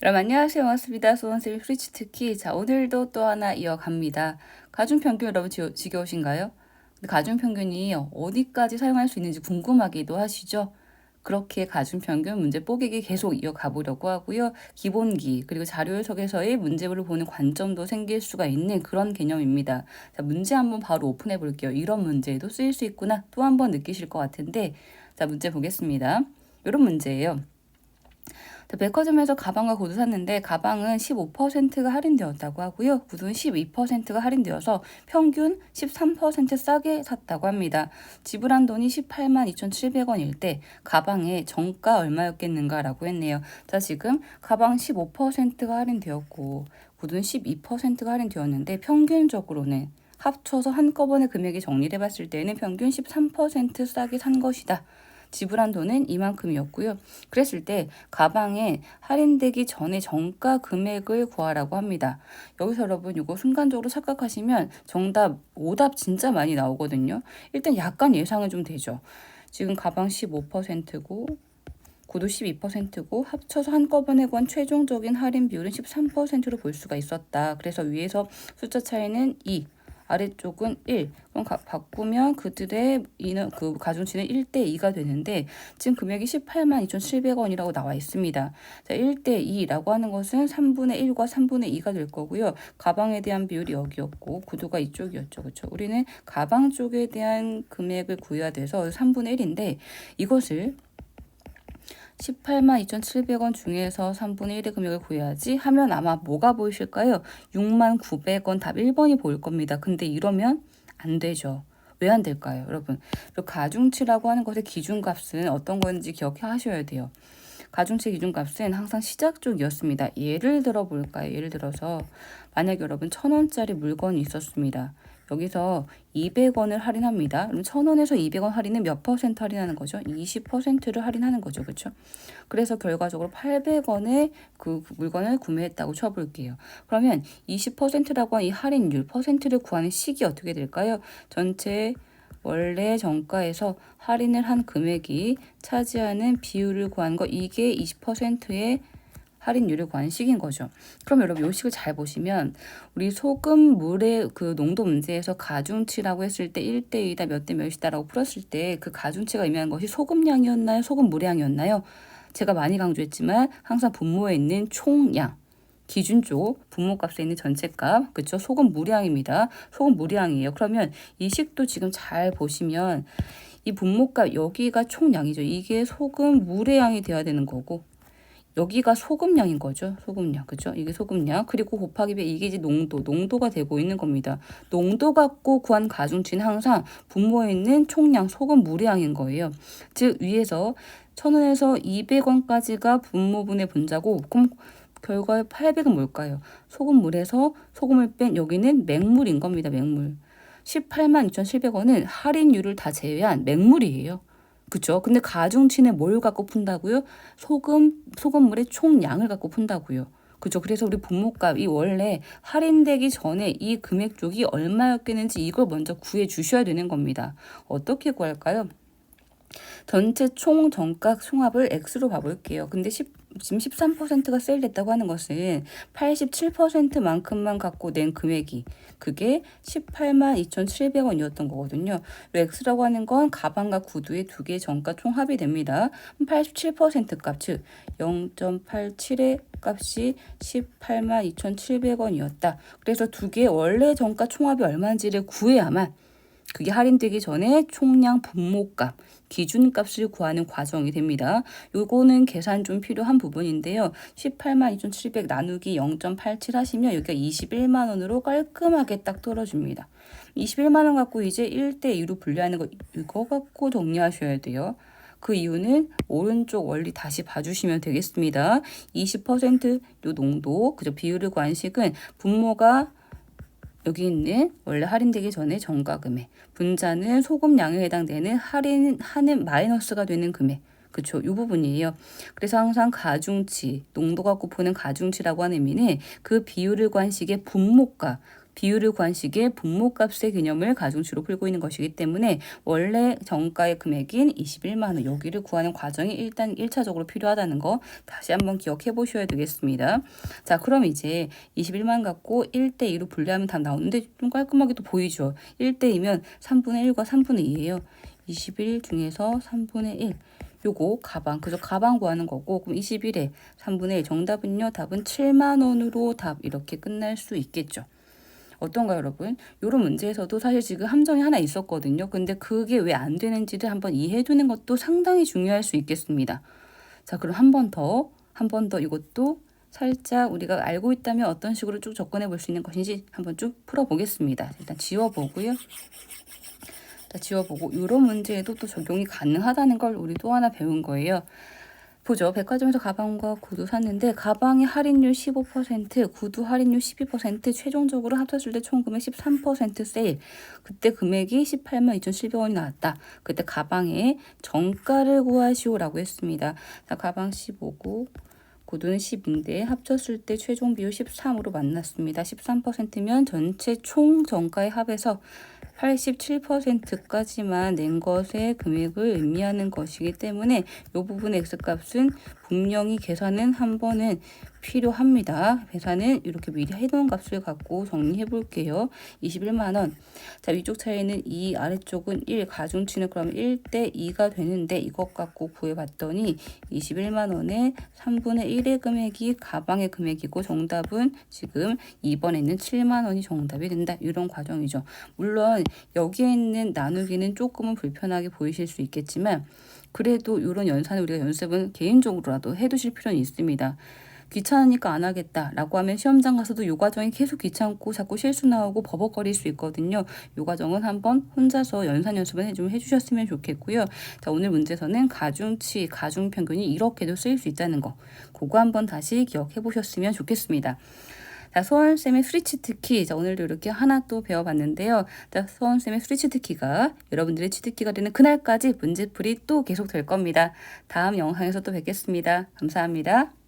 여러분 안녕하세요. 반갑습니다. 수원쌤 프리치 특히 자 오늘도 또 하나 이어갑니다. 가중평균 여러분 지겨우신가요? 근데 가중평균이 어디까지 사용할 수 있는지 궁금하기도 하시죠? 그렇게 가중평균 문제 뽀개기 계속 이어가 보려고 하고요. 기본기 그리고 자료 해석에서의 문제를 보는 관점도 생길 수가 있는 그런 개념입니다. 자 문제 한번 바로 오픈해 볼게요. 이런 문제에도 쓰일 수 있구나 또 한번 느끼실 것 같은데 자 문제 보겠습니다. 이런 문제예요. 백화점에서 가방과 구두 샀는데 가방은 15%가 할인되었다고 하고요. 구두는 12%가 할인되어서 평균 13% 싸게 샀다고 합니다. 지불한 돈이 18만 2,700원일 때 가방의 정가 얼마였겠는가라고 했네요. 자, 지금 가방 15%가 할인되었고 구두는 12%가 할인되었는데 평균적으로는 합쳐서 한꺼번에 금액이 정리해 봤을 때는 평균 13% 싸게 산 것이다. 지불한 돈은 이만큼이었고요. 그랬을 때 가방에 할인되기 전에 정가 금액을 구하라고 합니다. 여기서 여러분 이거 순간적으로 착각하시면 정답, 오답 진짜 많이 나오거든요. 일단 약간 예상은 좀 되죠. 지금 가방 15%고 구두 12%고 합쳐서 한꺼번에 구한 최종적인 할인 비율은 13%로 볼 수가 있었다. 그래서 위에서 숫자 차이는 2. 아래쪽은 1. 그럼 바꾸면 그들의 그 가중치는 1대2가 되는데 지금 금액이 18만 2,700원이라고 나와 있습니다. 자, 1대2라고 하는 것은 3분의 1과 3분의 2가 될 거고요. 가방에 대한 비율이 여기였고 구두가 이쪽이었죠. 그렇죠? 우리는 가방 쪽에 대한 금액을 구해야 돼서 3분의 1인데 이것을 18만 2,700원 중에서 3분의 1의 금액을 구해야지 하면 아마 뭐가 보이실까요? 6만 900원 답 1번이 보일 겁니다. 근데 이러면 안 되죠. 왜 안 될까요? 여러분, 가중치라고 하는 것의 기준값은 어떤 건지 기억하셔야 돼요. 가중치 기준값은 항상 시작 쪽이었습니다. 예를 들어 볼까요? 예를 들어서 만약 여러분 1,000원짜리 물건이 있었습니다. 여기서 200원을 할인합니다. 그럼 1,000원에서 200원 할인은 몇 퍼센트 할인하는 거죠? 20%를 할인하는 거죠. 그렇죠? 그래서 결과적으로 800원에 그 물건을 구매했다고 쳐볼게요. 그러면 20%라고 한 이 할인율 퍼센트를 구하는 식이 어떻게 될까요? 전체 원래 정가에서 할인을 한 금액이 차지하는 비율을 구한 거 이게 20%의 할인율을 구한 식인 거죠. 그럼 여러분 이 식을 잘 보시면 우리 소금 물의 그 농도 문제에서 가중치라고 했을 때 1대2다 몇 대 몇이다라고 풀었을 때 그 가중치가 의미하는 것이 소금량이었나요? 소금 물량이었나요? 제가 많이 강조했지만 항상 분모에 있는 총량 기준조 분모값에 있는 전체값 그쵸? 소금 무량입니다. 소금 무량이에요. 그러면 이 식도 지금 잘 보시면 이 분모값 여기가 총량이죠. 이게 소금 물의 양이 돼야 되는 거고 여기가 소금량인 거죠. 소금량. 그죠? 이게 소금량. 그리고 곱하기 이게 이제 농도가 되고 있는 겁니다. 농도 갖고 구한 가중치는 항상 분모에 있는 총량, 소금 물량인 거예요. 즉, 위에서 1,000원에서 200원까지가 분모분의 분자고, 그럼 결과에 800은 뭘까요? 소금물에서 소금을 뺀 여기는 맹물인 겁니다. 맹물. 18만 2,700원은 할인율을 다 제외한 맹물이에요. 그쵸? 근데 가중치는 뭘 갖고 푼다고요? 소금물의 총량을 갖고 푼다고요. 그죠? 그래서 우리 분모값이 원래 할인되기 전에 이 금액 쪽이 얼마였겠는지 이걸 먼저 구해 주셔야 되는 겁니다. 어떻게 구할까요? 전체 총 정가 총합을 X로 봐볼게요. 근데 지금 13%가 세일됐다고 하는 것은 87%만큼만 갖고 낸 금액이 그게 18만 2,700원이었던 거거든요. X라고 하는 건 가방과 구두의 두 개의 정가 총합이 됩니다. 87% 값, 즉 0.87의 값이 18만 2,700원이었다. 그래서 두 개의 원래 정가 총합이 얼마인지를 구해야만 그게 할인되기 전에 총량 분모값, 기준값을 구하는 과정이 됩니다. 요거는 계산 좀 필요한 부분인데요. 18만 2,700 나누기 0.87 하시면 여기가 21만 원으로 깔끔하게 딱 떨어집니다. 21만 원 갖고 이제 1대2로 분류하는 거 이거 갖고 정리하셔야 돼요. 그 이유는 오른쪽 원리 다시 봐주시면 되겠습니다. 20%요 농도, 그죠? 비율을 구한 식은 분모가 여기 있는 원래 할인되기 전에 정가 금액, 분자는 소금량에 해당되는 할인하는 마이너스가 되는 금액. 그쵸? 이 부분이에요. 그래서 항상 가중치, 농도 갖고 푸는 가중치라고 하는 의미는 그 비율을 구한 식의 분모가 비율을 구한 식의 분모값의 개념을 가중치로 풀고 있는 것이기 때문에 원래 정가의 금액인 21만 원 여기를 구하는 과정이 일단 1차적으로 필요하다는 거 다시 한번 기억해 보셔야 되겠습니다. 자, 그럼 이제 21만 갖고 1대 2로 분리하면 답 나오는데 좀 깔끔하게 또 보이죠. 1대 2면 3분의 1과 3분의 2예요. 21 중에서 3분의 1. 요거 가방, 그죠? 가방 구하는 거고, 그럼 21에 3분의 1 정답은요, 답은 7만 원으로 답 이렇게 끝날 수 있겠죠. 어떤가요, 여러분? 요런 문제에서도 사실 지금 함정이 하나 있었거든요. 근데 그게 왜 안 되는지를 한번 이해해 두는 것도 상당히 중요할 수 있겠습니다. 자, 그럼 한 번 더 이것도 살짝 우리가 알고 있다면 어떤 식으로 쭉 접근해 볼 수 있는 것인지 한번 쭉 풀어보겠습니다. 일단 지워보고요. 자, 지워보고 이런 문제에도 또 적용이 가능하다는 걸 우리 또 하나 배운 거예요. 보죠. 백화점에서 가방과 구두 샀는데 가방의 할인율 15%, 구두 할인율 12%, 최종적으로 합쳤을 때 총 금액 13% 세일. 그때 금액이 18만 2,700원이 나왔다. 그때 가방의 정가를 구하시오라고 했습니다. 자, 가방 15고 구두는 10인데 합쳤을 때 최종 비율 13으로 만났습니다. 13%면 전체 총 정가의 합에서 87%까지만 낸 것의 금액을 의미하는 것이기 때문에 이 부분의 x값은 분명히 계산은 한 번은 필요합니다. 계산은 이렇게 미리 해놓은 값을 갖고 정리해 볼게요. 21만 원. 자, 위쪽 차이는 2, 아래쪽은 1, 가중치는 그러면 1대 2가 되는데 이것 갖고 구해봤더니 21만 원에 3분의 1의 금액이 가방의 금액이고 정답은 지금 2번에는 7만 원이 정답이 된다. 이런 과정이죠. 물론 여기에 있는 나누기는 조금은 불편하게 보이실 수 있겠지만 그래도 이런 연산을 우리가 연습은 개인적으로라도 해두실 필요는 있습니다. 귀찮으니까 안 하겠다라고 하면 시험장 가서도 요 과정이 계속 귀찮고 자꾸 실수 나오고 버벅거릴 수 있거든요. 요 과정은 한번 혼자서 연산 연습을 좀 해주셨으면 좋겠고요. 자, 오늘 문제에서는 가중치, 가중평균이 이렇게도 쓰일 수 있다는 거. 그거 한번 다시 기억해 보셨으면 좋겠습니다. 자, 소원쌤의 스리치트키. 자, 오늘도 이렇게 하나 또 배워봤는데요. 자, 소원쌤의 스리치트키가 여러분들의 취득기가 되는 그날까지 문제풀이 또 계속 될 겁니다. 다음 영상에서 또 뵙겠습니다. 감사합니다.